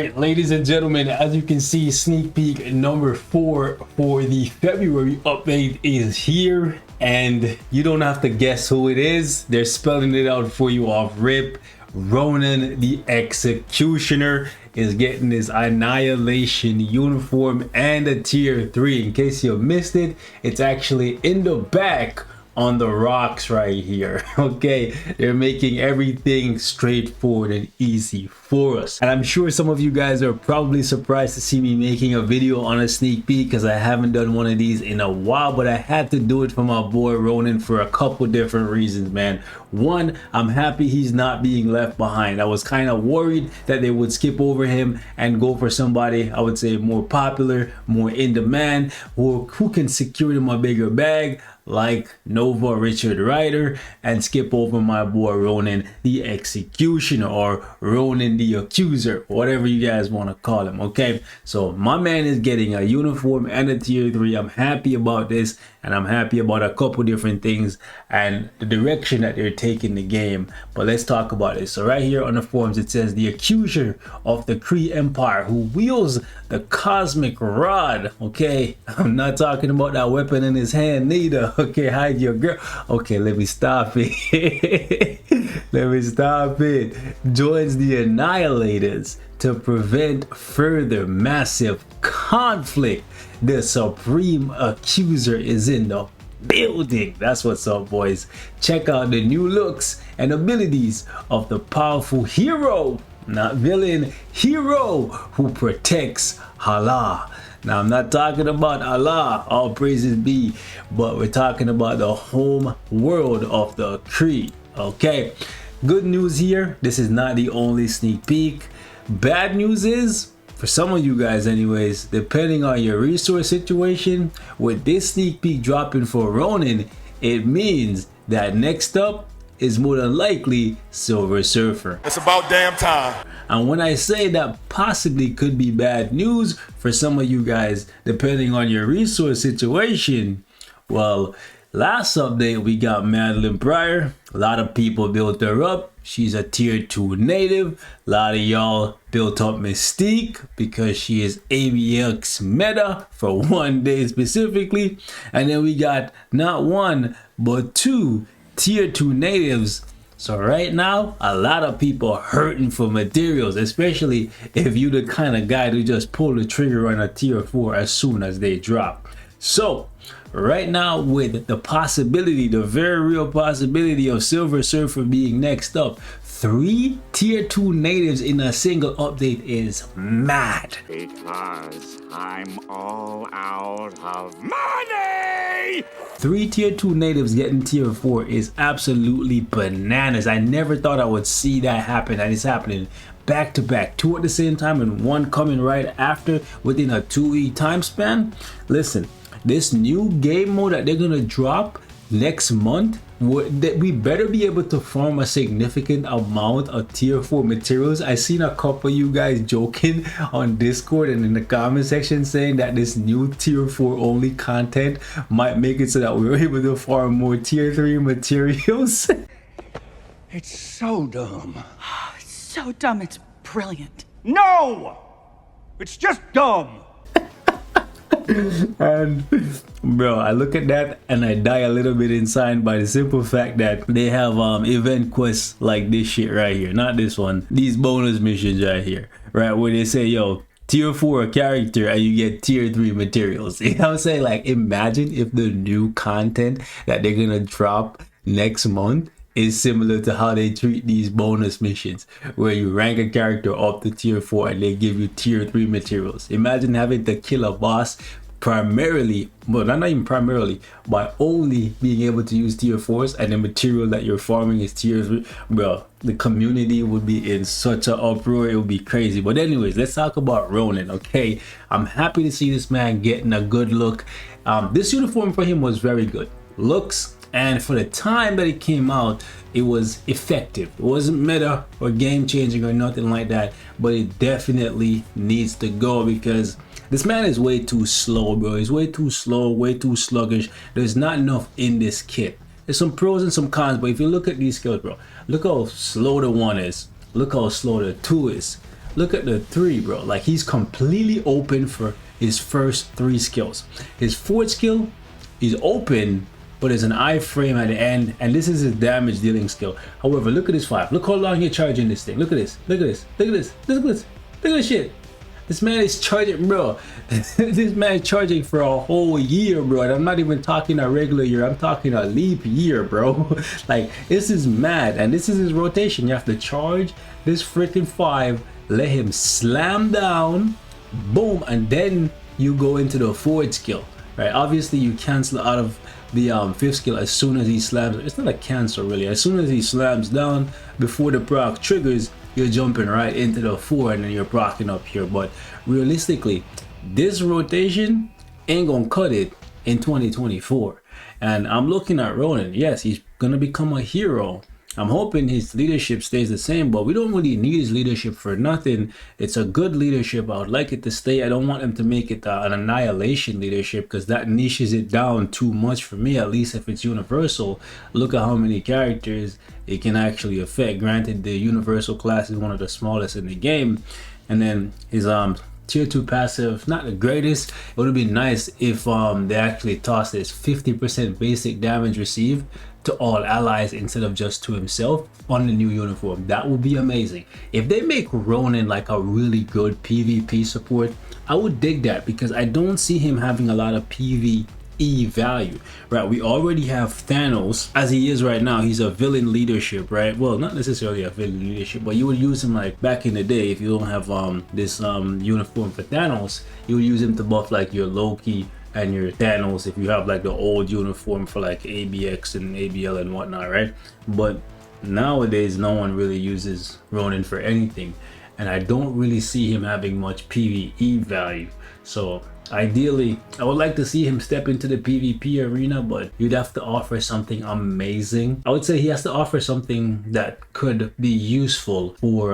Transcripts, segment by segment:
right, ladies and gentlemen, as you can see, sneak peek number 4 for the February update is here, and you don't have to guess who it is. They're spelling it out for you off rip. Ronan the Executioner is getting his Annihilation uniform and a tier 3. In case you missed it, it's actually in the back on the rocks right here. Okay, they're making everything straightforward and easy for us, and I'm sure some of you guys are probably surprised to see me making a video on a sneak peek, because I haven't done one of these in a while, but I had to do it for my boy Ronan for a couple different reasons, man. One, I'm happy he's not being left behind. I was kind of worried that they would skip over him and go for somebody, I would say, more popular, more in demand, or who can secure them a bigger bag, like Nova Richard Ryder, and skip over my boy Ronan the Executioner, or Ronan the Accuser, whatever you guys want to call him. Okay, so my man is getting a uniform and a tier 3. I'm happy about this, and I'm happy about a couple different things and the direction that they're taking the game. But let's talk about it. So right here on the forums, it says the Accuser of the Kree Empire, who wields the cosmic rod. Okay, I'm not talking about that weapon in his hand neither. Okay, hide your girl. Okay, let me stop it. Let me stop it. Joins the Annihilators to prevent further massive conflict. The Supreme Accuser is in the building. That's what's up, boys. Check out the new looks and abilities of the powerful hero, not villain, hero who protects Allah. Now, I'm not talking about Allah, all praises be, but we're talking about the home world of the Kree. Okay, good news here. This is not the only sneak peek. Bad news is, for some of you guys anyways, depending on your resource situation, with this sneak peek dropping for Ronin, it means that next up is more than likely Silver Surfer. It's about damn time. And when I say that possibly could be bad news for some of you guys, depending on your resource situation, well, last update we got Madeline Pryor. A lot of people built her up. She's a tier 2 native. A lot of y'all built up Mystique because she is ABX meta for 1 day specifically. And then we got not 1 but 2 tier 2 natives. So right now, a lot of people are hurting for materials, especially if you the kind of guy to just pull the trigger on a tier 4 as soon as they drop. So right now, with the possibility, the very real possibility of Silver Surfer being next up, 3 tier 2 natives in a single update is mad. Because I'm all out of money! 3 tier 2 natives getting tier 4 is absolutely bananas. I never thought I would see that happen, and it's happening back to back, 2 at the same time and 1 coming right after within a 2E time span. Listen, this new game mode that they're gonna drop next month, we better be able to farm a significant amount of tier 4 materials. I seen a couple of you guys joking on Discord and in the comment section saying that this new tier 4 only content might make it so that we're able to farm more tier 3 materials. It's so dumb. It's so dumb, it's brilliant. No! It's just dumb. And bro, I look at that and I die a little bit inside by the simple fact that they have event quests like this shit right here, not this one, these bonus missions right here, right, where they say, yo, tier 4 character and you get tier 3 materials. You know what I'm saying? Like, imagine if the new content that they're gonna drop next month is similar to how they treat these bonus missions, where you rank a character up to tier 4 and they give you tier 3 materials. Imagine having to kill a boss primarily, well, not even primarily, by only being able to use tier 4s, and the material that you're farming is tier 3. Bro, the community would be in such an uproar, it would be crazy. But anyways, let's talk about Ronan. Okay, I'm happy to see this man getting a good look. This uniform for him was very good looks, and for the time that it came out, it was effective. It wasn't meta or game changing or nothing like that, but it definitely needs to go, because this man is way too slow, bro. He's way too slow, way too sluggish. There's not enough in this kit. There's some pros and some cons, but if you look at these skills, bro, look how slow the 1 is. Look how slow the 2 is. look at the 3, bro. Like, he's completely open for his first 3 skills. His 4th skill is open, but there's an iframe at the end, and this is his damage dealing skill. However, look at his 5. Look how long you're charging this thing. Look at this. Look at this. Look at this. Look at this. Look at this shit. This man is charging, bro. This man is charging for a whole year, bro. And I'm not even talking a regular year. I'm talking a leap year, bro. Like, this is mad. And this is his rotation. You have to charge this freaking 5, let him slam down, boom, and then you go into the 4th skill, right? Obviously, you cancel out of the 5th skill as soon as he slams. It's not a cancel, really. As soon as he slams down, before the proc triggers, you're jumping right into the 4, and then you're procking up here. But realistically, this rotation ain't gonna cut it in 2024. And I'm looking at Ronan. Yes, he's gonna become a hero. I'm hoping his leadership stays the same, but we don't really need his leadership for nothing. It's a good leadership. I would like it to stay. I don't want him to make it an annihilation leadership, because that niches it down too much for me, at least if it's universal. Look at how many characters it can actually affect. Granted, the universal class is one of the smallest in the game. And then his tier 2 passive, not the greatest. It would be nice if they actually tossed this 50% basic damage received to all allies instead of just to himself on the new uniform. That would be amazing. If they make Ronin like a really good PvP support, I would dig that, because I don't see him having a lot of PvE value, right? We already have Thanos as he is right now. He's a villain leadership, right? Well, not necessarily a villain leadership, but you would use him like back in the day. If you don't have this uniform for Thanos, you would use him to buff like your Loki and your Thanos if you have like the old uniform for like ABX and ABL and whatnot, right? But nowadays no one really uses Ronin for anything, and I don't really see him having much PvE value. So ideally, I would like to see him step into the PvP arena, but you'd have to offer something amazing. I would say he has to offer something that could be useful for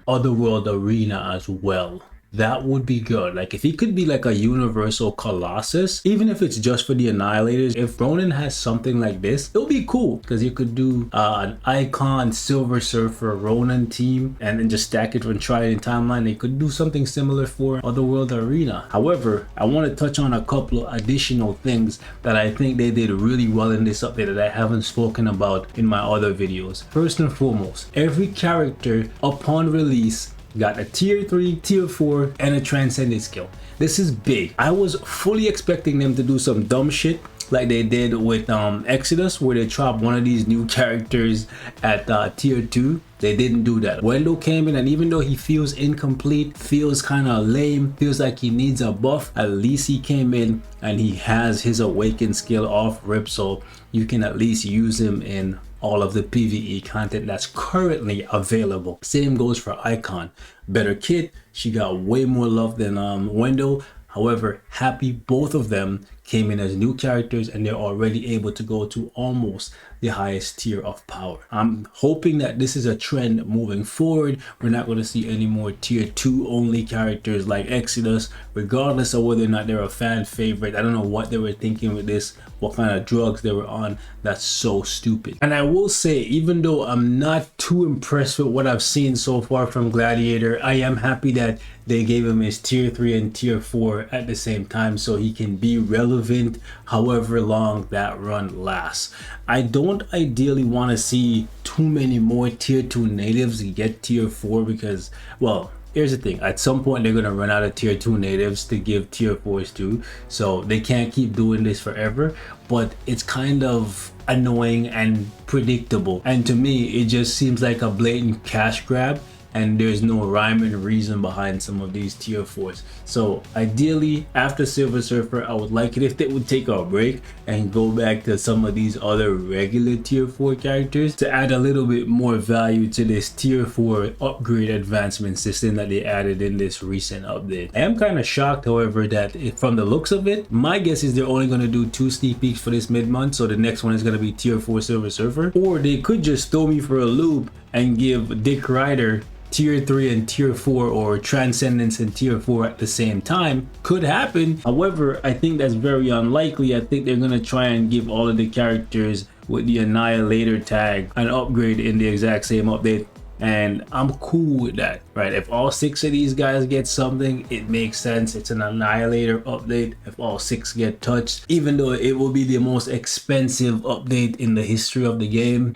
Otherworld Arena as well. That would be good. Like, if he could be like a universal Colossus, even if it's just for the Annihilators. If Ronan has something like this, it'll be cool, because you could do an Icon Silver Surfer Ronan team and then just stack it and try it in timeline. They could do something similar for Otherworld Arena. However, I want to touch on a couple of additional things that I think they did really well in this update that I haven't spoken about in my other videos. First and foremost, every character upon release got a tier 3, tier 4, and a transcendent skill. This is big. I was fully expecting them to do some dumb shit like they did with Exodus, where they dropped one of these new characters at tier 2. They didn't do that. Wendell came in, and even though he feels incomplete, feels kind of lame, feels like he needs a buff, at least he came in and he has his awakened skill off rip, so you can at least use him in all of the PvE content that's currently available. Same goes for Icon. Better kit, she got way more love than Wendell. However, happy both of them came in as new characters, and they're already able to go to almost the highest tier of power. I'm hoping that this is a trend moving forward. We're not going to see any more tier 2 only characters like Exodus, regardless of whether or not they're a fan favorite. I don't know what they were thinking with this, what kind of drugs they were on. That's so stupid. And I will say, even though I'm not too impressed with what I've seen so far from Gladiator, I am happy that they gave him his tier 3 and tier 4 at the same time, so he can be relevant however long that run lasts. I don't ideally want to see too many more tier 2 natives get tier 4, because, well, here's the thing, at some point they're gonna run out of tier 2 natives to give tier 4s to, so they can't keep doing this forever. But it's kind of annoying and predictable, and to me it just seems like a blatant cash grab, and there's no rhyme and reason behind some of these tier 4s. So ideally, after Silver Surfer, I would like it if they would take a break and go back to some of these other regular tier 4 characters to add a little bit more value to this tier 4 upgrade advancement system that they added in this recent update. I am kind of shocked, however, that from the looks of it, my guess is they're only going to do 2 sneak peeks for this mid-month, so the next one is going to be tier 4 Silver Surfer. Or they could just throw me for a loop and give Dick Ryder tier 3 and tier 4, or Transcendence and tier 4 at the same time. Could happen. However, I think that's very unlikely. I think they're gonna try and give all of the characters with the Annihilator tag an upgrade in the exact same update. and I'm cool with that, right? If all 6 of these guys get something, it makes sense. It's an Annihilator update if all 6 get touched, even though it will be the most expensive update in the history of the game.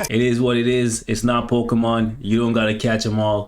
It is what it is. It's not Pokemon. You don't gotta catch them all.